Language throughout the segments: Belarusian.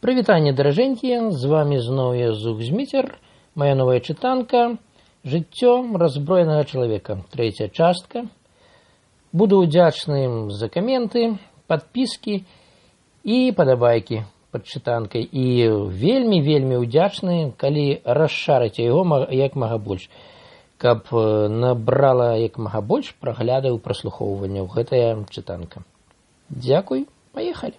Прывітанне, даражэнькія, з вами зноў я Зугзміцер, моя новая чытанка «Жыццё раззброенага чалавека», трэцяя частка. Буду ўдзячны за каменты, падпіскі і падабайкі пад чытанкай. І вельмі ўдзячны, калі расшарыце яго як мага больш, каб набрала як мага больш праглядаў, праслухоўванняў гэтая чытанка. Дзякуй, паехалі.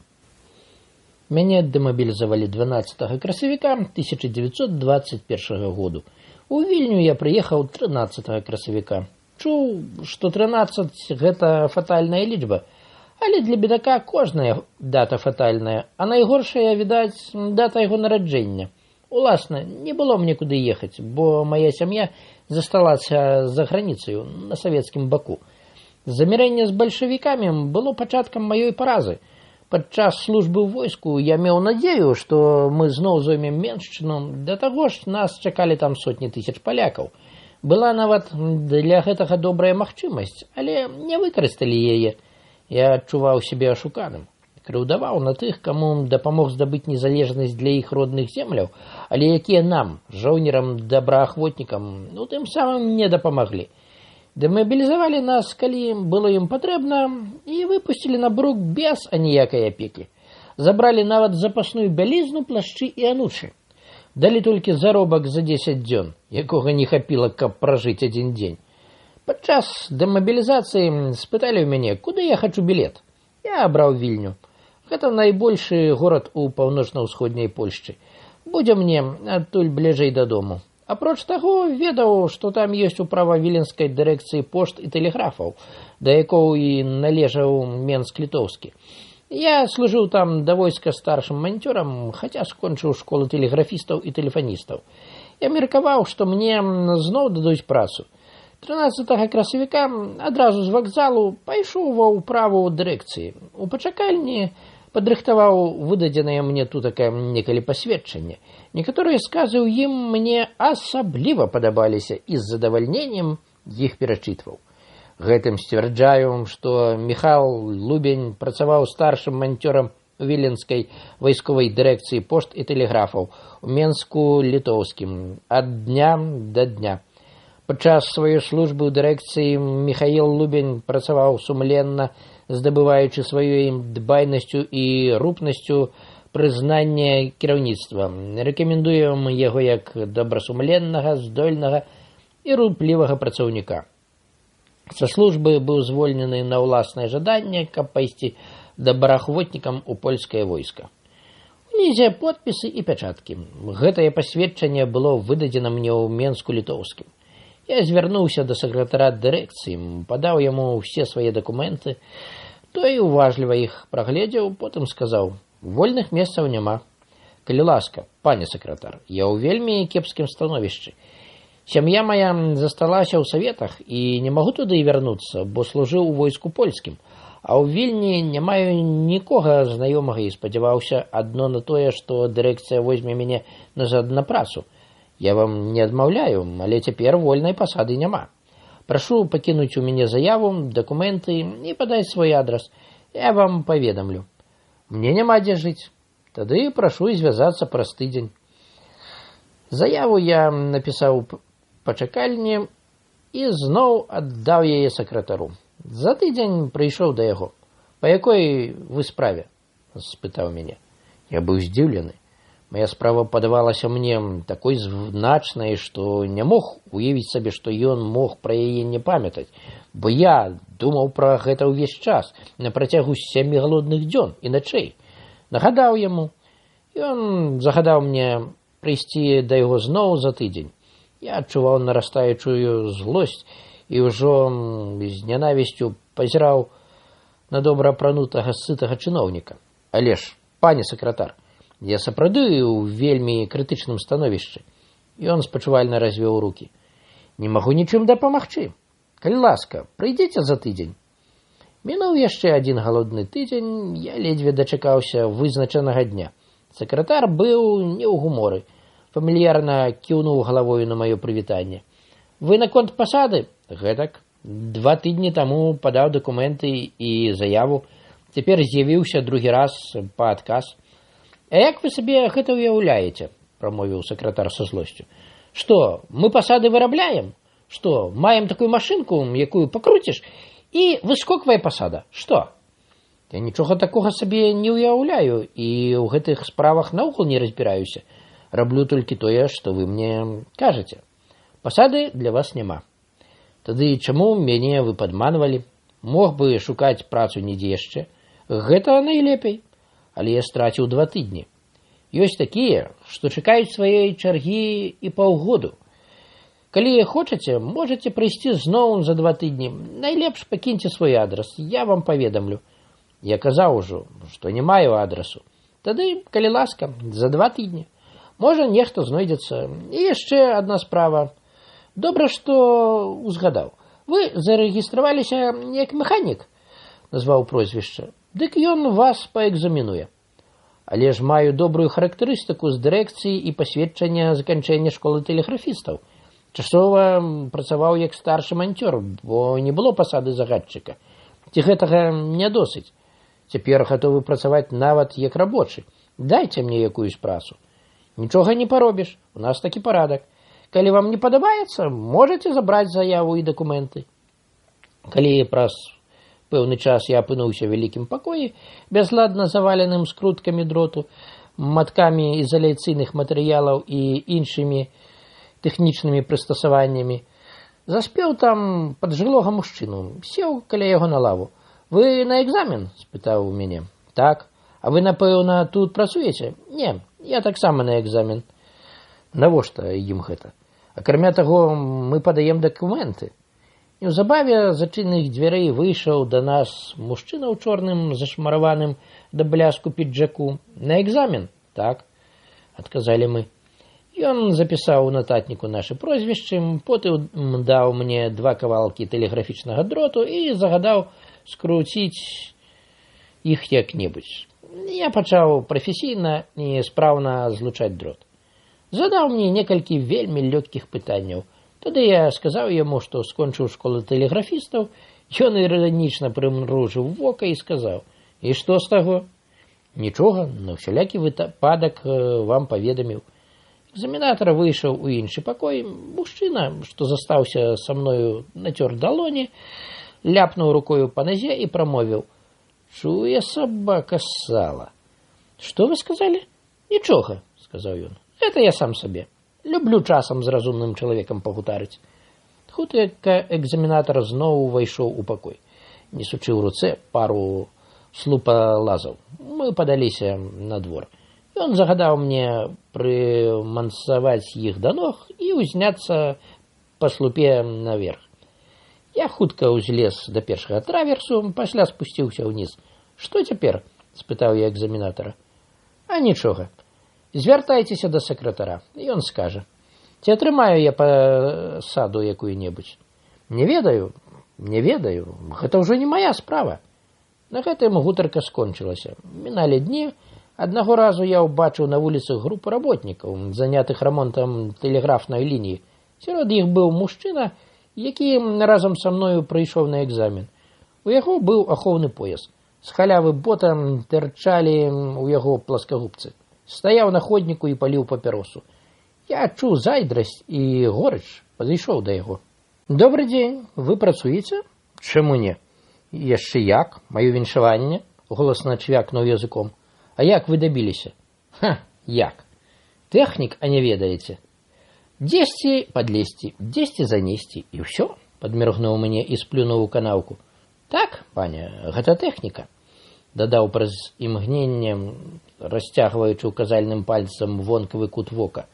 Мяне дэмабілізавалі 12 красавіка 1921 году. У Вільню я прыехаў 13 красавіка. Чуў, што 13 гэта фатальная лічба, але для бедака кожная дата фатальная, а найгоршая, відаць, дата яго нараджэння. Уласна, не было мне куды ехаць, бо мая сям'я засталася за граніцаю на савецкім баку. Замірэнне з бальшавікамі было пачаткам маёй паразы. Падчас службы ў войску я меў надзею, што мы зноў зоймем Меншчыну, да таго ж нас чакалі там сотні тысяч палякаў. Была нават для гэтага добрая магчымасць, але не выкарысталі яе. Я адчуваў сябе ашуканым. Крыўдаваў на тых, каму дапамог здабыць незалежнасць для іх родных земляў, але якія нам, жаўнерам, добраахвотнікам, тым самым не дапамаглі. Дэмабілізавалі нас, калі было ім патрэбна, і выпусцілі на брук без аніякай апекі. Забралі нават запасную бялізну, плашчы і анучы. Далі толькі заробак за 10 дзён, якога не хапіла, каб пражыць адзін дзень. Падчас дэмабілізацыі спыталі ў мяне, куды я хачу білет. Я абраў Вільню. Гэта найбольшы горад у паўночна-ўсходняй Польшчы. Будзе мне адтуль бліжэй дадому. Апроч таго, ведаў, што там ёсць управа віленскай дырэкцыі пошт і тэлеграфаў, да якого і належаў Менск-Літоўскі. Я служыў там да войска старшым манцёрам, хаця скончыў школу тэлеграфістаў і тэлефаністаў. Я меркаваў, што мне зноў дадуць працу. 13 красавіка адразу з вакзалу пайшоў ва ўправу дырэкцыі. У пачакальні падрыхтаваў выдадзенае мне тутака некалі пасведчанне. Некаторыя сказы ў ім мне асабліва падабаліся і з задавальненнем іх перачытваў. Гэтым сцвярджаю, што Міхал Лубень працаваў старшым манцёрам у віленскай вайсковай дырэкцыі пошт і тэлеграфаў у Менску-Літоўскім ад дня да дня. Падчас сваёй службы ў дырэкцыі Міхаіл Лубень працаваў сумленна, здабываючы сваёй дбайнасцю і рупнасцю прызнання кіраўніцтва. Рэкамендуем яго як добрасумленнага, здольнага і руплівага працаўніка. Са службы быў звольнены на ўласнае жаданне, каб пайсці добраахвотнікам у польскае войска. Унізе подпісы і пячаткі. Гэтае пасведчанне было выдадзена мне ў Менску-Літоўскім. Я звярнуўся да сакратара дырэкцыі, падаў яму ўсе свае дакументы. Той уважліва іх прагледзеў, потым сказаў: «Вольных месцаў няма. Калі ласка, пане сакратар, я ў вельмі кепскім становішчы. Сям'я моя засталася ў саветах і не магу туды вярнуцца, бо служыў у войску польскім, а ў Вільні не маю нікога знаёмага і спадзяваўся адно на тое, што дырэкцыя возьме мяне назад на працу. Я вам не адмаўляю, але цяпер вольнай пасады няма. Прашу пакінуць у мяне заяву, дакументы і падаць свой адрас. Я вам паведамлю. Мне няма дзе жыць. Тады прашу звязацца праз тыдзень». Заяву я напісаў пачакальні і зноў аддаў яе сакратару. За тыдзень прыйшоў да яго. «Па якой вы справе?» – спытаў мяне. Я быў здзіўлены. Моя справа падавалася мне такой значнай, што не мог уявіць сабе, што ён мог пра яе не памятаць, бо я думаў пра гэта ўвесь час, на працягу 7 галодных дзён і начэй. Нагадаў яму. Ён загадаў мне прыйсці да яго зноў за тыдзень. Я адчуваў нарастаючую злосць і ўжо з нянавісцю пазіраў на добра апранутага сытага чыноўніка. Але ж, пане сакратар, я сапраўды ў вельмі крытычным становішчы. Ён спачувальна развёў рукі. Не магу нічым дапамагчы. Калі ласка, прыйдзіце за тыдзень. Мінуў яшчэ адзін галодны тыдзень, я ледзьве дачакаўся вызначанага дня. Сакратар быў не ў гуморы. Фамільярна кіўнуў галавою на маё прывітанне. Вы наконт пасады? Гэтак. 2 тыдні таму падаў дакументы і заяву. Цяпер з'явіўся другі раз па адказ. А як вы сабе гэта ўяўляеце, прамовіў сакратар са злосцю. Што, мы пасады вырабляем? Што, маем такую машынку, якую пакруціш, і выскоквае пасада? Што? Я нічога такога сабе не ўяўляю і ў гэтых справах наогул не разбіраюся. Раблю толькі тое, што вы мне кажаце. Пасады для вас няма. Тады чаму мяне вы падманвалі? Мог бы шукаць працу недзе яшчэ. Гэта найлепей. Але я страціў 2 тыдні. Ёсць такія, што чакаюць сваёй чаргі і паўгоду. Калі хочаце, можаце прыйсці зноў за 2 тыдні. Найлепш пакіньце свой адрас, я вам паведамлю. Я казаў ужо, што не маю адрасу. Тады, калі ласка, за 2 тыдні. Можа, нехта знойдзецца. І яшчэ адна справа. Добра, што узгадаў. Вы зарэгістраваліся як механік, назваў прозвішча. Дык ён вас паэкзаменуе. Але ж маю добрую характарыстыку з дырэкцыі і пасведчання заканчэння школы тэлеграфістаў. Часова працаваў як старшы манцёр, бо не было пасады загадчыка. Ці гэтага не досыць? Цяпер гатовы працаваць нават як рабочы. Дайце мне якуюсь працу. Нічога не паробіш, у нас такі парадак. Калі вам не падабаецца, можаце забраць заяву і дакументы. Калі праз пэўны час я апынуўся ў вялікім пакоі, бязладна заваленым скруткамі дроту, маткамі ізаляцыйных матэрыялаў і іншымі тэхнічнымі прыстасаваннямі, заспеў там паджылога мужчыну, сеў каля яго на лаву. «Вы на экзамен?» – спытаў у мяне. «Так. А вы, напэўна, тут працуеце?» «Не, я таксама на экзамен». «Навошта ім гэта? Акрамя таго, мы падаем дакументы». Неўзабаве з адчыненых дзвярэй выйшаў да нас мужчына ў чорным зашмараваным да бляску піджаку. «На экзамен?» «Так», – адказалі мы. Ён запісаў у нататніку нашы прозвішчы, потым даў мне 2 кавалкі тэлеграфічнага дроту і загадаў скруціць іх як-небудзь. Я пачаў прафесійна і спраўна злучаць дрот. Задаў мне некалькі вельмі лёгкіх пытанняў. Тады я сказаў яму, што скончыў школу тэлеграфістаў. Ён іранічна прымружыў вока і сказаў: «І што з таго?» «Нічога, на ўсялякі выпадак вам паведаміў». Экзаменатар выйшаў у іншы пакой. Мужчына, што застаўся са мною, нацёр далоні, ляпнуў рукою па назе і прамовіў: «Чуе сабака сала». «Што вы сказалі?» «Нічога», – сказаў ён. «Гэта я сам сабе. Люблю часам з разумным чалавекам пагутарыць». Хутка экзаменатар зноў увайшоў у пакой, несучы ў руцэ пару слупалазаў. Мы падаліся на двор. Ён загадаў мне прымансаваць іх да ног і ўзняцца па слупе наверх. Я хутка ўзлез да першага траверсу, пасля спусціўся ўніз. «Што цяпер?» – спытаў я экзаменатара. «А нічога. Звяртайцеся да сакратара, ён скажа. Ці атрымаю я пасаду якую-небудзь?» «Не ведаю, гэта ўжо не мая справа». На гэтым гутарка скончылася. Міналі дні. Аднаго разу я ўбачыў на вуліцах групу работнікаў, занятых рамонтам тэлеграфнай лініі. Сярод іх быў мужчына, які разам са мною прыйшоў на экзамен. У яго быў ахоўны пояс. З халявы бота тырчалі ў яго пласкагубцы. Стаяў на ходніку і паліў папяросу. Я адчуў зайздрасць і горыч, падышоў да яго. «Добры дзень, вы працуеце?» «Чаму не?» «Яшчэ як? Маё віншаванне?» – голасна чвякнуў языком. «А як вы дабіліся?» «Ха, як? Тэхнік, а не ведаеце. Дзесьці падлезці, дзесьці занесці, і ўсё», – падміргнуў мне і сплюнуў у канаўку. «Так, паня, гэта тэхніка», – дадаў праз імгненне, расцягваючы указальным пальцам вонкавы кут вока.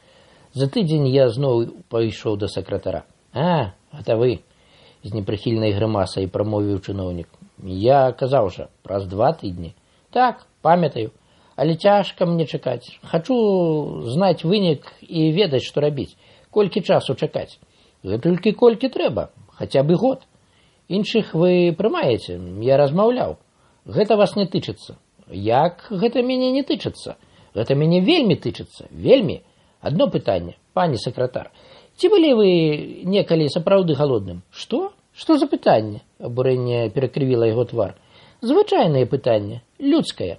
За тыдзень я зноў пайшоў да сакратара. «А, гэта вы», – з непрыхільнай грымасай прамовіў чыноўнік. «Я казаў жа, праз 2 тыдні». «Так, памятаю. Але цяжка мне чакаць. Хачу знаць вынік і ведаць, што рабіць. Колькі часу чакаць?» «Гэтулькі колькі трэба, хаця бы год. Іншых вы прымаеце, я размаўляў. Гэта вас не тычыцца». «Як гэта мяне не тычыцца? Гэта мяне вельмі тычыцца, вельмі. Адно пытанне, пані сакратар. Ці былі вы некалі сапраўды галодным?» «Што? Што за пытанне?» Абурэнне перакрывіла яго твар. «Звычайнае пытанне, людскае.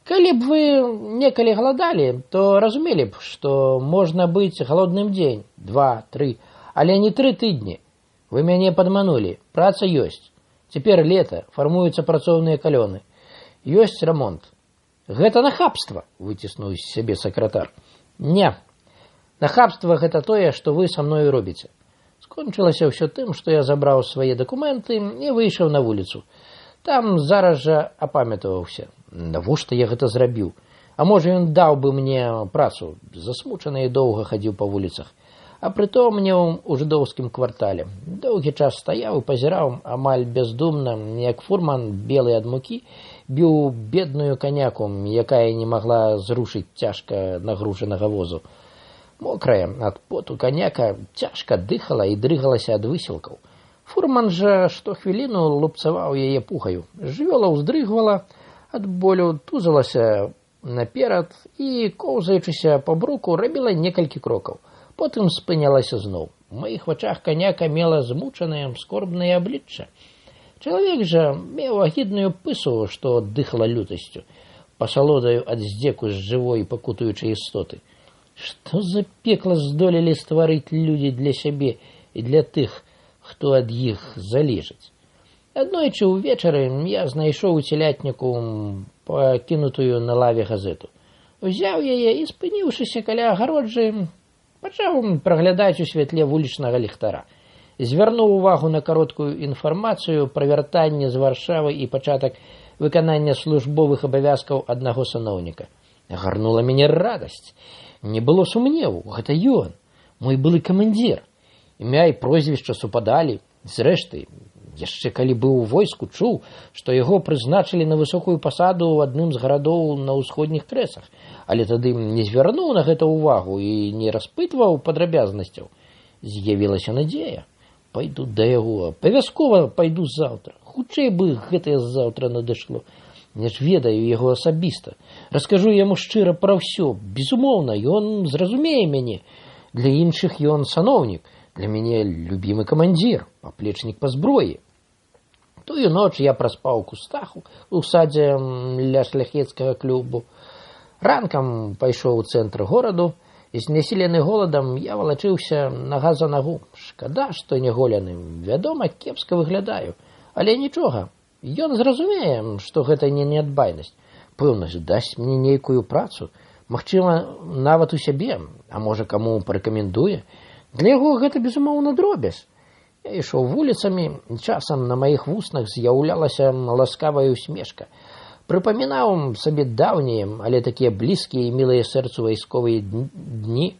Калі б вы некалі галадалі, то разумелі б, што можна быць галодным дзень, 2-3, але не 3 тыдні. Вы мяне падманулі, праца ёсць. Цяпер лета, фармуюцца працоўныя калёны. Ёсць рамонт. Гэта нахабства, выціснуў з сябе сакратар. Не, нахабства гэта тое, што вы са мною робіце. Скончылася ўсё тым, што я забраў свае дакументы і выйшаў на вуліцу. Там зараз жа апамятаваўся. Навошта я гэта зрабіў? А можа, ён даў бы мне працу. Засмучаны і доўга хадзіў па вуліцах. А прытомнеў у жыдоўскім квартале. Доўгі час стаяў і пазіраў, амаль бездумна, як фурман, белы ад мукі, біў бедную каняку, якая не магла зрушыць цяжка нагружанага возу. Мокрая ад поту каняка цяжка дыхала і дрыгалася ад высілкаў. Фурман жа штохвіліну лупцаваў яе пухаю. Жывёла ўздрыгвала, ад болю тузалася наперад і, коўзаючыся па бруку, рабіла некалькі крокаў. Потым спынялася зноў. У маіх вачах каняка мела змучанае, скорбнае аблічча. Чалавек жа меў агідную пысу, што дыхала лютасцю, пасалодаю ад здзеку з жывой пакутуючай істоты. Што за пекла здолелі стварыць людзі для сябе і для тых, хто ад іх залежыць. Аднойчы ўвечары я знайшоў у целятніку пакінутую на лаве газету. Узяў яе і, спыніўшыся каля агароджы, пачаў праглядаць у святле вулічнага ліхтара. Звярнуў увагу на кароткую інфармацыю пра вяртанне з Варшавы і пачатак выканання службовых абавязкаў аднаго саноўніка. Агарнула мяне радасць. Не было сумневу, гэта ён, мой былы камандзір. Імя і прозвішча супадалі. Зрэшты, яшчэ калі быў у войску, чуў, што яго прызначылі на высокую пасаду ў адным з гарадоў на ўсходніх крэсах, але тады не звярнуў на гэта ўвагу і не распытваў падрабязнасцяў. З'явілася надзея. Пайду да яго, абавязкова пайду заўтра. Хутчэй бы гэтае заўтра надышло. Я ж ведаю яго асабіста. Раскажу яму шчыра пра ўсё. Безумоўна, ён зразумее мяне. Для іншых ён саноўнік, для мяне любімы камандзір, паплечнік па зброі. Тую ноч я праспаў у кустах у садзе ля шляхецкага клубу. Ранкам пайшоў у цэнтр гораду, і знясілены голадам я валачыўся нага за нагу. Шкада, што не голены. Вядома, кепска выглядаю. Але нічога. Ён зразумее, што гэта не нядбайнасць. Пэўна ж, дасць мне нейкую працу. Магчыма, нават у сябе, а можа, каму парэкамендуе. Для яго гэта, безумоўна, дробязь. Я ішоў вуліцамі, часам на маіх вуснах з'яўлялася ласкавая усмешка. Прыпамінаў сабе даўнія, але такія блізкія і мілыя сэрцу вайсковыя дні,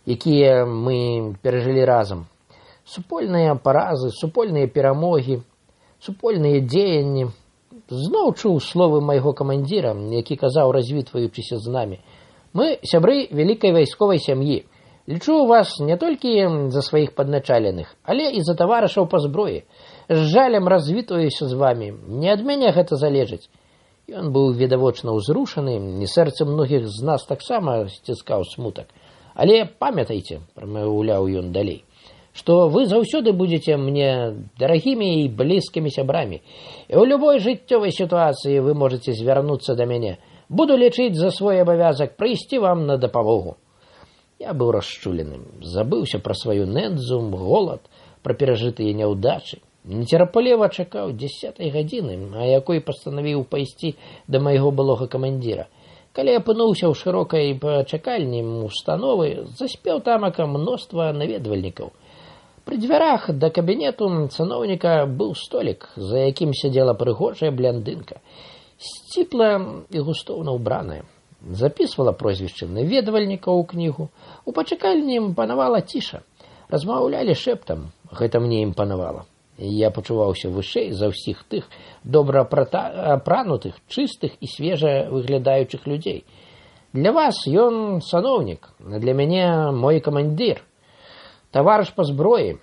якія мы перажылі разам. Супольныя паразы, супольныя перамогі, супольныя дзеянні. Зноў чуў словы майго камандзіра, які казаў, развітваючыся з намі. Мы сябры вялікай вайсковай сям'і. Лічу вас не толькі за сваіх падначаленых, але і за таварышаў па зброі. З жалем развітваюся з вамі. Не ад мяне гэта залежыць. Ён быў відавочна ўзрушаны, і сэрца многіх з нас таксама сціскаў смутак. Але памятайце, прамаўляў ён далей, што вы заўсёды будзеце мне дарагімі і блізкімі сябрамі. І ў любой жыццёвай сітуацыі вы можаце звярнуцца да мяне. Буду лічыць за свой абавязак прыйсці вам на дапамогу. Я быў расчуленым, забыўся пра сваю нэндзу, голад, пра перажытыя няўдачы. Нецерпліва чакаў 10-й гадзіны, а якой пастанавіў пайсці да майго былога камандзіра. Калі апынуўся ў шырокай чакальні установы, заспеў тамака мноства наведвальнікаў. Пры дзвярах да кабінету саноўніка быў столік, за якім сядзела прыгожая бляндынка, сціпла і густоўна ўбраная. Запісвала прозвішчы наведвальніка ў кнігу. У пачакальні панавала ціша. Размаўлялі шэптам. Гэта мне імпанавала. Я пачуваўся вышэй за ўсіх тых добра апранутых, чыстых і свежа выглядаючых людзей. Для вас ён саноўнік, а для мяне мой камандзір. Таварыш па зброі.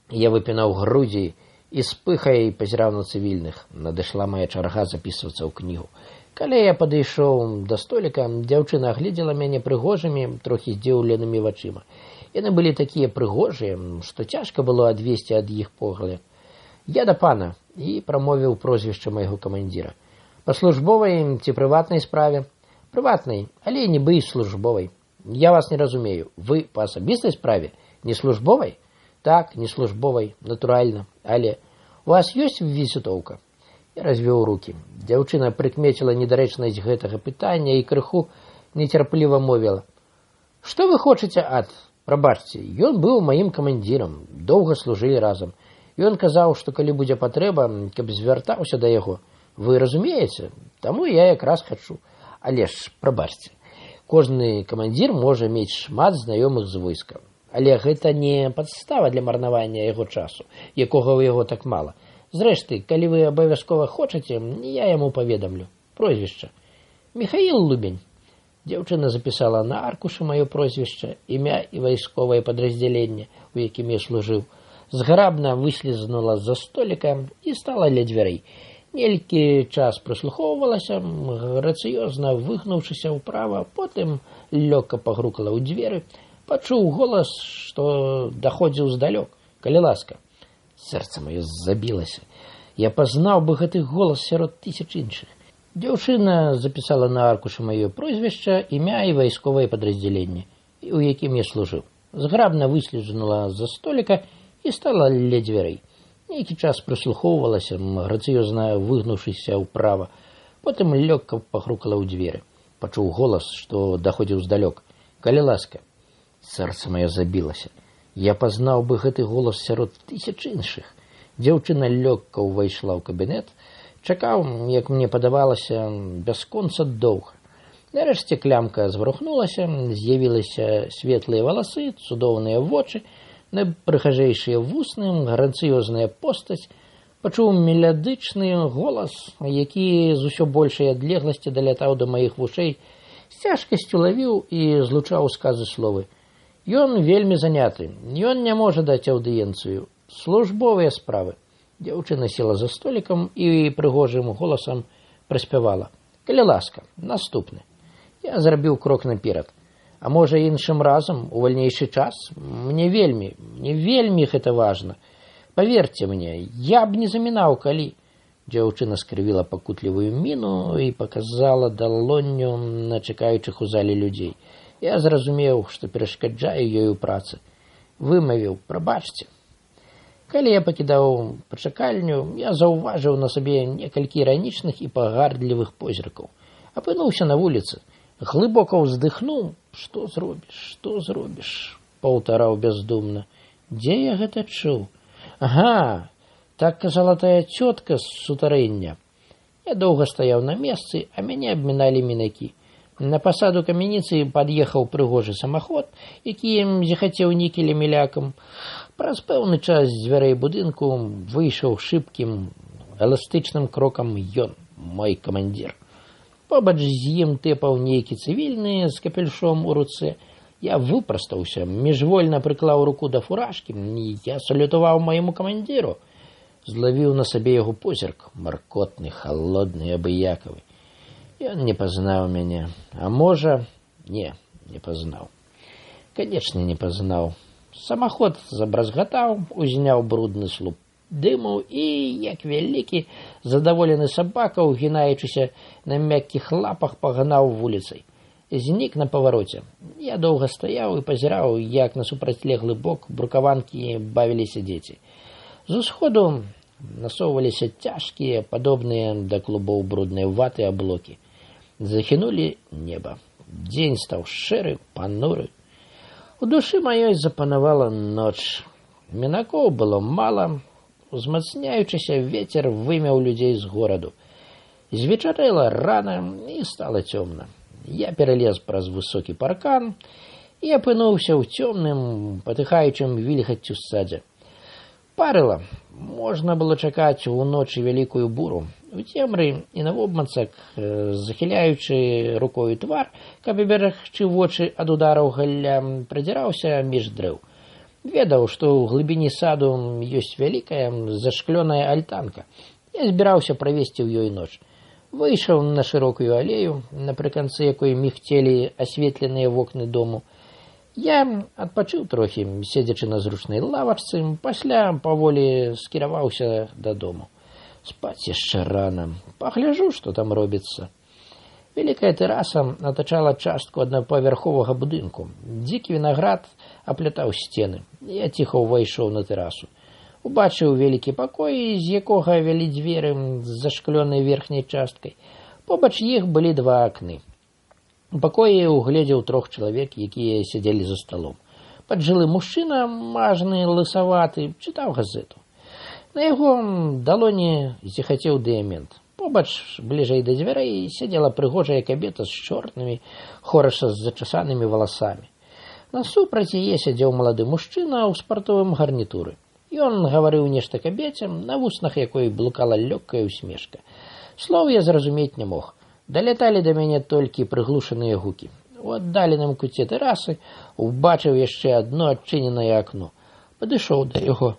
Я выпінаў грудзі і з пыхай пазіраў на цывільных. Надышла мая чарга запісвацца ў кнігу. Калі я падышоў да століка, дзяўчына агледзела мяне прыгожымі, трохі здзіўленымі вачыма. Яны былі такія прыгожыя, што цяжка было адвесці ад іх погляд. Я да пана, і прамовіў прозвішча майго камандзіра. Па службовай ці прыватнай справе? Прыватнай, але нібы і службовай. Я вас не разумею. Вы па асабістай справе? Не службовай? Так, не службовай, натуральна. Але у вас ёсць візітоўка? Я развёў рукі. Дзяўчына прыкмеціла недарэчнасць гэтага пытання і крыху нецярпліва мовіла. Што вы хочаце ад? Прабачце, ён быў маім камандзірам, доўга служылі разам. Ён казаў, што калі будзе патрэба, каб звяртаўся да яго. Вы разумееце? Таму я якраз хачу. Але ж, прабачце, кожны камандзір можа мець шмат знаёмых з войска. Але гэта не падстава для марнавання яго часу, якога ў яго так мала. Зрэшты, калі вы абавязкова хочаце, я яму паведамлю. Прозвішча. Михаил Лубень. Дзяўчына запісала на аркушы маё прозвішча, імя і вайсковае падраздзяленне, у якім я служыў. Зграбна выслізнула з-за століка і стала ля дзвярэй. Нелькі час прыслухоўвалася, грацыёзна выгнуўшыся ўправа, потым лёгка пагрукала ў дзверы, пачуў голас, што даходзіў здалёк. Калі ласка. Сэрца маё забілася. Я пазнаў бы гэты голас сярод тысяч іншых. Дзяўчына запісала на аркушы маё прозвішча, імя і вайсковае падраздзяленне, у якім я служыў. Зграбна выслізнула з-за століка і стала ля дзвярэй. Нейкі час прыслухоўвалася, грацыёзна выгнуўшыся ўправа, потым лёгка пахрукала ў дзверы. Пачуў голас, што даходзіў здалёк. Калі ласка. Сэрца маё забілася. Я пазнаў бы гэты голас сярод тысяч іншых. Дзяўчына лёгка ўвайшла ў кабінет, чакаў, як мне падавалася, бясконца доўга. Нарэшце клямка зварухнулася, з'явіліся светлыя валасы, цудоўныя вочы, найпрыгажэйшыя вусны, грацыёзная постаць, пачуў мелодычны голас, які з усё большай адлегласці далятаў да маіх вушэй, з цяжкасцю лавіў і злучаў сказы словы. Ён вельмі заняты, ён не можа даць аўдыенцыю. Службовыя справы. Дзяўчына села за столікам і прыгожым голасам праспявала. Калі ласка, наступны. Я зрабіў крок наперад. А можа, іншым разам, у вальнейшы час? Мне вельмі гэта важна. Паверце мне, я б не замінаў, калі... Дзяўчына скрывіла пакутлівую міну і паказала далонню на чакаючых у зале людзей. Я зразумеў, што перашкаджаю ёй у працы. Вымавіў, прабачце. Калі я пакідаў пачакальню, я заўважыў на сабе некалькі іранічных і пагардлівых позіркаў. Апынуўся на вуліцы. Глыбока ўздыхнуў. Што зробіш? Паўтараў бяздумна. Дзе я гэта чуў? Ага, так казала тая цётка з сутарэння. Я доўга стаяў на месцы, а мяне абміналі мінакі. На пасаду камяніцы пад'ехаў прыгожы самаход, які захацеў нікелем-мілякам. Праз пэўны час з дзвярэй будынку выйшаў шыбкім, эластычным крокам ён, мой камандзір. Побач з ім тэпаў нейкі цывільны з капельшом у руцэ. Я выпрастаўся, міжвольна прыклаў руку да фуражкі, і я салютаваў маяму камандзіру. Злавіў на сабе яго позірк, маркотны, халодны, абыякавы. Ён не пазнаў мяне. А можа, не пазнаў. Канечне, не пазнаў. Самаход забразгатаў, узняў брудны слуп дыму і, як вялікі, задаволены сабака, угінаючыся на мяккіх лапах, пагнаў вуліцай. Знік на павароце. Я доўга стаяў і пазіраў, як на супрацьлеглы бок брукаванкі бавіліся дзеці. З усходу насоўваліся цяжкія, падобныя да клубоў бруднай ваты аблокі. Захінулі неба. Дзень стаў шэры, пануры. У душы маёй запанавала ноч. Мінакоў было мала. Узмацняючыся вецер вымяў людзей з гораду. Звечарэла рана і стала цёмна. Я пералез праз высокі паркан і апынуўся ў цёмным, патыхаючым вільгаццю садзе. Парыла. Можна было чакаць уночы вялікую буру. У цемры і навобмацак, захіляючы рукою твар, каб аберагчы вочы ад удараў галля, прадзіраўся між дрэў. Ведаў, што ў глыбіні саду ёсць вялікая зашклёная альтанка. Я збіраўся правесці ў ёй ноч. Выйшаў на шырокую алею, напрыканцы якой мігцелі асветленыя вокны дому. Я адпачыў трохі, седзячы на зручнай лавачцы, пасля паволі скіраваўся дадому. Спаць яшчэ рана. Пагляджу, што там робіцца. Вялікая тэраса атачала частку аднапавярховага будынку. Дзікі вінаград аплятаў сцены. Я ціха ўвайшоў на тэрасу. Убачыў вялікі пакой, з якога вялі дзверы з зашклёнай верхняй часткай. Побач іх былі два акны. У пакоі угледзеў 3 чалавек, якія сядзелі за сталом. Паджылы мужчына, мажны, лысаваты, чытаў газету. На яго далоні зіхацеў дыямент. Побач, бліжэй да дзвярэй, сядзела прыгожая кабета з чорнымі, хораша з зачасанымі валасамі. Насупраць яе сядзеў малады мужчына ў спартовым гарнітуры. Ён гаварыў нешта кабеце, на вуснах якой блукала лёгкая усмешка. Слоў я зразумець не мог. Даляталі да мяне толькі прыглушаныя гукі. У аддаленым куце тэрасы убачыў яшчэ адно адчыненае акно. Падышоў да яго.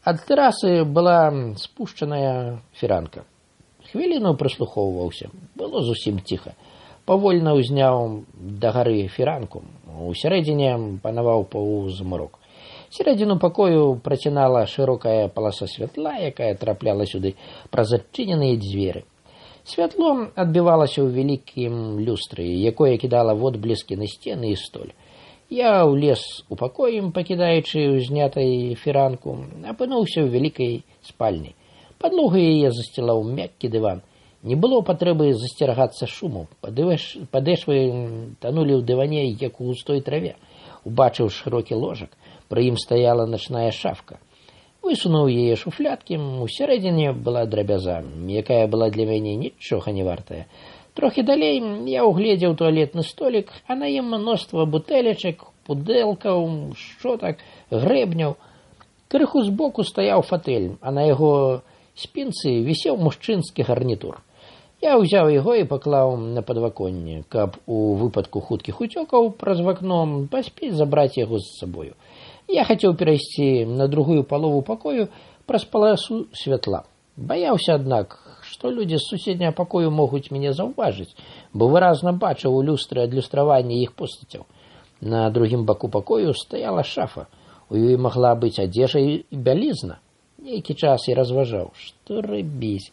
Ад тэрасы была спушчаная фіранка. Хвіліну прыслухоўваўся. Было зусім ціха. Павольна ўзняў да гары фіранку. У сярэдзіне панаваў паўзмрок. Сярэдзіну пакою працінала шырокая паласа святла, якая трапляла сюды праз адчыненыя дзверы. Святло адбівалася ў вялікім люстры, якое кідала водбліскі на сцены і столь. Я ўлез у пакой, пакідаючы ўзнятай фіранку, апынуўся ў вялікай спальні. Падлогу яе засцілаў мяккі дыван. Не было патрэбы засцерагацца шуму. Падэшвы танулі ў дыване, як у густой траве. Убачыў шырокі ложак, пры ім стаяла начная шафка. Высунуў яе шуфляткі, у сярэдзіне была драбяза, якая была для мяне нічога не вартая. Трохі далей я угледзеў туалетны столік, а на ім мноства бутэлечак, пудэлкаў, шчотак, грэбняў. Крыху збоку стаяў фатэль, а на яго спінцы вісеў мужчынскі гарнітур. Я ўзяў яго і паклаў на падваконне, каб у выпадку хуткіх уцёкаў праз вакно паспець забраць яго з сабою. Я хацеў перайсці на другую палову пакою праз паласу святла. Баяўся, аднак, што людзі з суседняга пакою могуць мяне заўважыць, бо выразна бачыў у люстры адлюстраванне іх постацяў. На другім баку пакою стаяла шафа. У ёй магла быць адзежа і бялізна. Нейкі час я разважаў, што рабіць.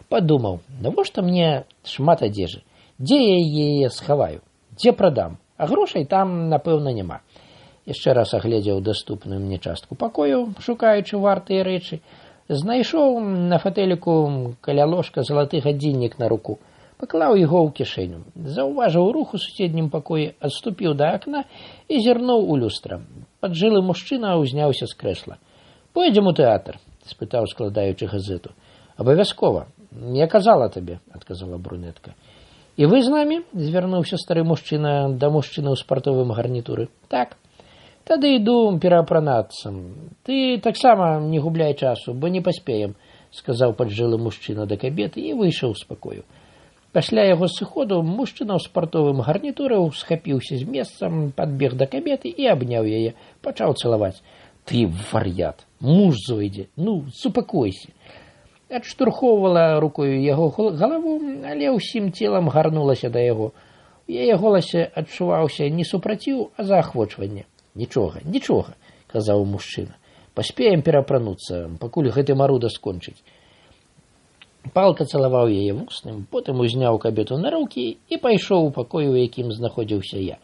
Падумаў, навошта мне шмат адзежы? Дзе я яе схаваю? Дзе прадам? А грошай там, напэўна, няма. Яшчэ раз агледзеў даступную мне частку пакою, шукаючы вартыя рэчы. Знайшоў на фатэліку каля ложка залаты гадзіннік на руку. Паклаў яго ў кішэню. Заўважыў рух у суседнім пакоі, адступіў да акна і зірнуў у люстра. Паджылы мужчына ўзняўся з крэсла. «Пойдзем у тэатр?» – спытаў, складаючы газету. «Абавязкова. Я казала табе», – адказала брунетка. «І вы з намі?» – звярнуўся стары мужчына да мужчыны ў спартовым гарнітуры. «Так». «Тады іду пераапранацца. Ты таксама не губляй часу, бо не паспеем», – сказаў паджылы мужчына да кабеты і выйшаў з пакою. Пасля яго сыходу мужчына ў спартовым гарнітуры схапіўся з месца, падбег да кабеты і абняў яе, пачаў цалаваць. «Ты вар'ят! Муж зойдзе! Ну, супакойся!» Адштурхоўвала рукою яго галаву, але ўсім целам гарнулася да яго. У яе голасе адчуваўся не супраціў, а заахвочванне. «Нічога, нічога», – казаў мужчына. «Паспеем пераапрануцца, пакуль гэты маруда скончыць». Палка цалаваў яе вусным, потым узняў кабету на рукі і пайшоў у пакой, у якім знаходзіўся я.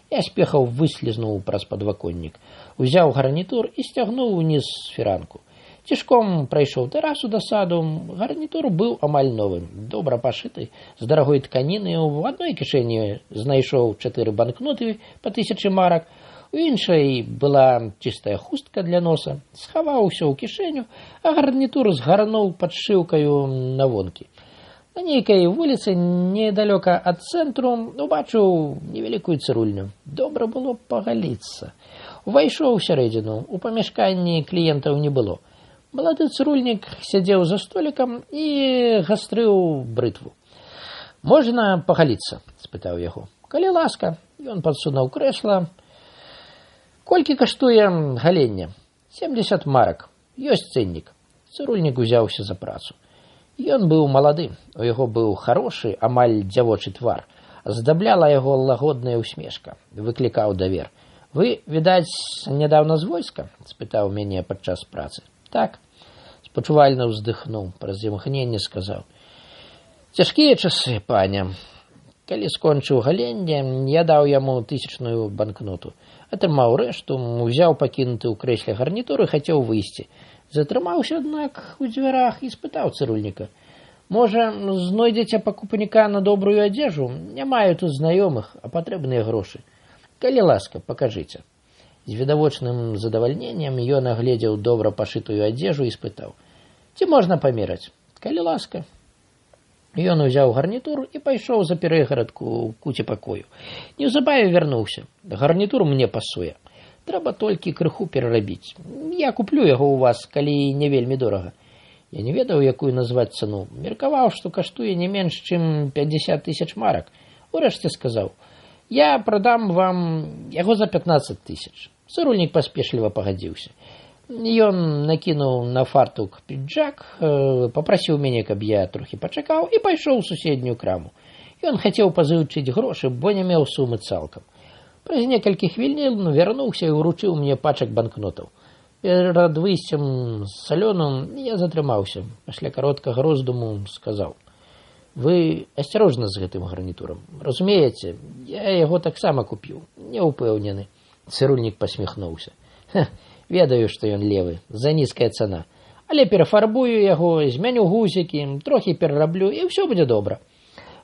Я спехаў выслізнуў праз падваконнік, узяў гарнітур і сцягнуў уніз фіранку. Цішком прайшоў тэрасу да саду. Гарнітур быў амаль новым, добра пашыты, з дарагой тканіны. У адной кішэні знайшоў 4 банкноты па 1000 марак, у іншай была чыстая хустка для носа. Схаваў усё ў кішэню, а гарнітур згарнуў падшыўкаю на вонкі. На нейкай вуліцы, недалёка ад цэнтру, убачыў невялікую цырульню. Добра было пагаліцца. Увайшоў у сярэдзіну. У памяшканні кліентаў не было. Малады цырульнік сядзеў за столікам і гастрыў брытву. «Можна пагаліцца?» – спытаў яго. «Калі ласка». Ён падсунуў крэсла. «Колькі каштуе галенне?» «70 марак. Ёсць цэннік». Цырульнік узяўся за працу. Ён быў малады, у яго быў харошы, амаль дзявочы твар. Здабляла яго лагодная усмешка, выклікаў давер. «Вы, відаць, нядаўна з войска?» – спытаў мяне падчас працы. «Так». Спачувальна ўздыхнуў, праз імгненне сказаў: «Цяжкія часы, паня». Калі скончыў галенне, я даў яму 1000-ную банкноту. Атрымаў рэшту, узяў пакінуты ў крэсле гарнітур і хацеў выйсці. Затрымаўся, аднак, у дзвярах і спытаў цырульніка: «Можа, знойдзеце пакупніка на добрую адзежу? Не маю тут знаёмых, а патрэбныя грошы. Калі ласка, пакажыце». З відавочным задавальненнем ён агледзеў добра пашытую адзежу і спытаў: «Ці можна памераць? Калі ласка». Ён узяў гарнітур і пайшоў за перагарадку ў куце пакою. Неўзабаве вярнуўся. Гарнітур мне пасуе. Трэба толькі крыху перарабіць. Я куплю яго ў вас, калі не вельмі дорага. Я не ведаў, якую назваць цану. Меркаваў, што каштуе не менш, чым 50 000 марак. Урэшце сказаў: «Я прадам вам яго за 15 000». Цырульнік паспешліва пагадзіўся. Ён накінуў на фартук піджак, папрасіў мяне, каб я трохі пачакаў, і пайшоў у суседнюю краму. Ён хацеў пазычыць грошы, бо не меў сумы цалкам. Праз некалькі хвілін вярнуўся і ўручыў мне пачак банкнотаў. Перад выйсцем з салону я затрымаўся. Пасля кароткага роздуму сказаў: «Вы асцярожна з гэтым гарнітурам. Разумееце, я яго таксама купіў. Не ўпэўнены». Цырульнік пасміхнуўся. «Ведаю, што ён левы, за нізкая цана. Але перафарбую яго, змяню гузікі, трохі перараблю, і ўсё будзе добра».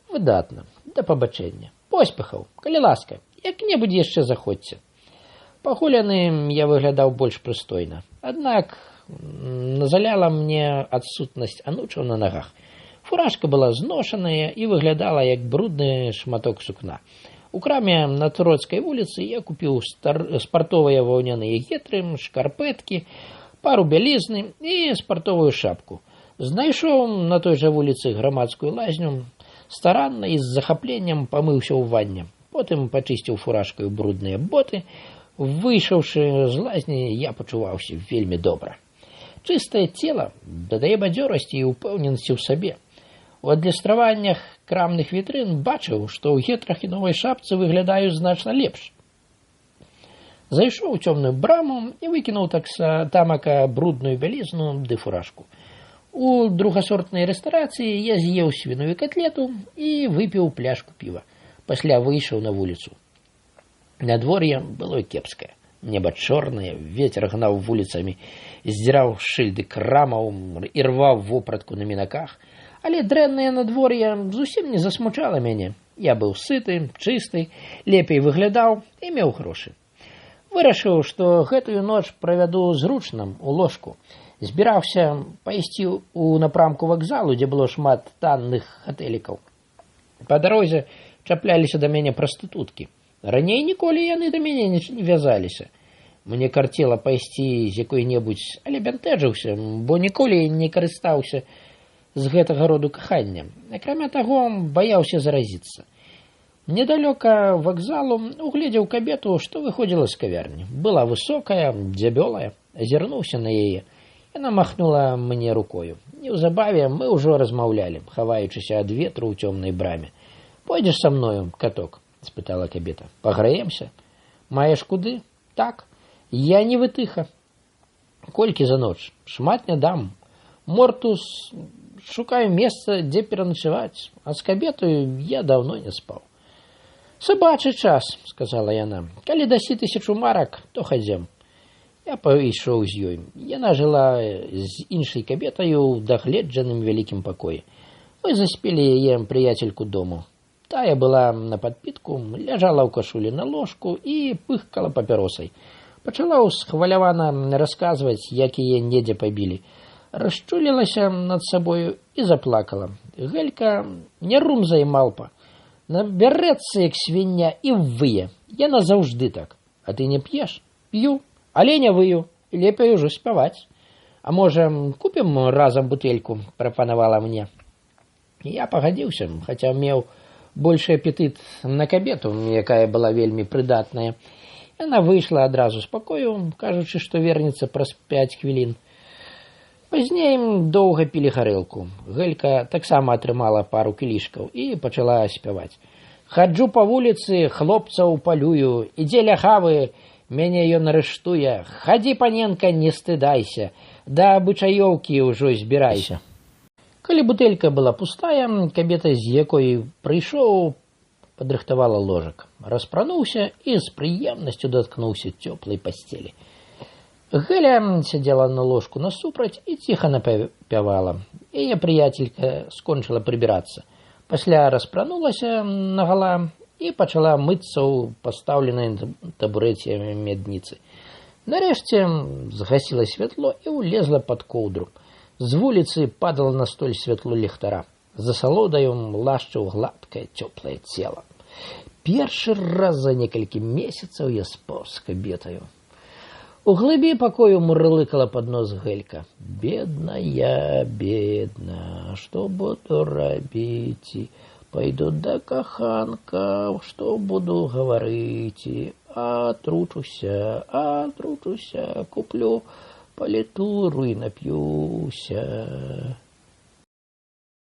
«Выдатна. Да пабачэння. Поспехаў. Калі ласка, як-небудзь яшчэ заходзьце». Паголены я выглядаў больш прыстойна. Аднак назаляла мне адсутнасць анучаў на нагах. Фуражка была зношаная і выглядала як брудны шматок сукна. У краме на Троцкай вуліцы я купіў спартовыя ваўняныя гетры, шкарпэткі, пару бялізны і спартовую шапку. Знайшоў на той жа вуліцы грамадскую лазню, старанна і з захапленнем памыўся ў ванне. Потым пачысціў фуражкаю брудныя боты. Выйшаўшы з лазні, я пачуваўся вельмі добра. Чыстае цела дадае бадзёрасці і ўпэўненасці ў сабе. У адлюстраваннях крамных вітрын бачыў, што ў гетрах і новай шапцы выглядаю значна лепш. Зайшоў у цёмную браму і выкінуў тамака брудную бялізну ды фуражку. У другасортнай рэстарацыі я з'еў свіную катлету і выпіў пляшку піва. Пасля выйшаў на вуліцу. Надвор'е было кепскае. Неба чорнае, вецер гнаў вуліцамі, здзіраў шыльды крамаў і рваў вопратку на мінаках. Але дрэннае надвор'е зусім не засмучала мяне. Я быў сыты, чысты, лепей выглядаў і меў грошы. Вырашыў, што гэтую ноч правяду зручна у ложку. Збіраўся пайсці ў напрамку вакзалу, дзе было шмат танных гатэлікаў. Па дарозе чапляліся да мяне прастытуткі. Раней ніколі яны да мяне не вязаліся. Мне карцела пайсці з якой-небудзь, але бянтэджыўся, бо ніколі не карыстаўся з гэтага роду кахання. Акрамя таго, баяўся заразіцца. Недалёка вакзалу угледзеў кабету, што выходзіла з кавярні. Была высокая, дзябёлая. Азірнуўся на яе. Яна махнула мне рукою. Неўзабаве мы ўжо размаўлялі, хаваючыся ад ветру ў цёмнай браме. «Пойдзеш са мною, каток?» – спытала кабета. «Паграемся? Маеш куды?» «Так. Я не вытыха». «Колькі за ноч? Шмат не дам. Мортус, шукаю месца, дзе пераначаваць, а з кабетаю я даўно не спаў». «Сабачы час», – сказала яна. «Калі дасі 1000 марак, то хадзем». Я пайшоў з ёй. Яна жыла з іншай кабетаю ў дагледжаным вялікім пакоі. Мы заспелі яе прыяцельку дому. Тая была на падпітку, ляжала ў кашулі на ложку і пыхкала папяросай. Пачала ўсхвалявана расказваць, як яе недзе пабілі. Расчулілася над сабою і заплакала. Гелька не румза і малпа. Набярэцца, як свіння, і вые. Яна заўжды так. А ты не п'еш? П'ю. Але не выю. Лепей ужо спяваць. А можа, купім разам бутэльку, прапанавала мне. Я пагадзіўся, хаця меў большы апетыт на кабету, якая была вельмі прыдатная. Яна выйшла адразу з пакою, кажучы, што вернецца праз 5 хвілін. Пазней доўга пілі гарэлку. Гелька таксама атрымала пару кілішкаў і пачала спяваць. «Хаджу па вуліцы, хлопцаў палюю, ідзе ля хавы, мяне ён арыштуе. Хадзі, паненка, не стыдайся. да абычаёўкі ўжо збірайся. Калі бутэлька была пустая, кабета, з якой прыйшоў, падрыхтавала ложак. Распрануўся і з прыемнасцю даткнуўся цёплай пасцелі. Галя сядзела на ложку насупраць і ціха напявала. Яе прыяцелька скончыла прыбірацца. Пасля распранулася нагала і пачала мыцца ў пастаўленай табурэце медніцы. Нарэшце згасіла святло і ўлезла пад коўдру. З вуліцы падала на столь святло ліхтара. За салодаю лашчыў гладкае цёплае цела. Першы раз за некалькі месяцаў я спаў з кабетаю. У глыбі пакою мурлыкала пад нос Гелька. Бедная, бедна, што буду рабіць? Пайду да каханка, што буду гаварыць? Атручуся, куплю палітуру і нап'юся.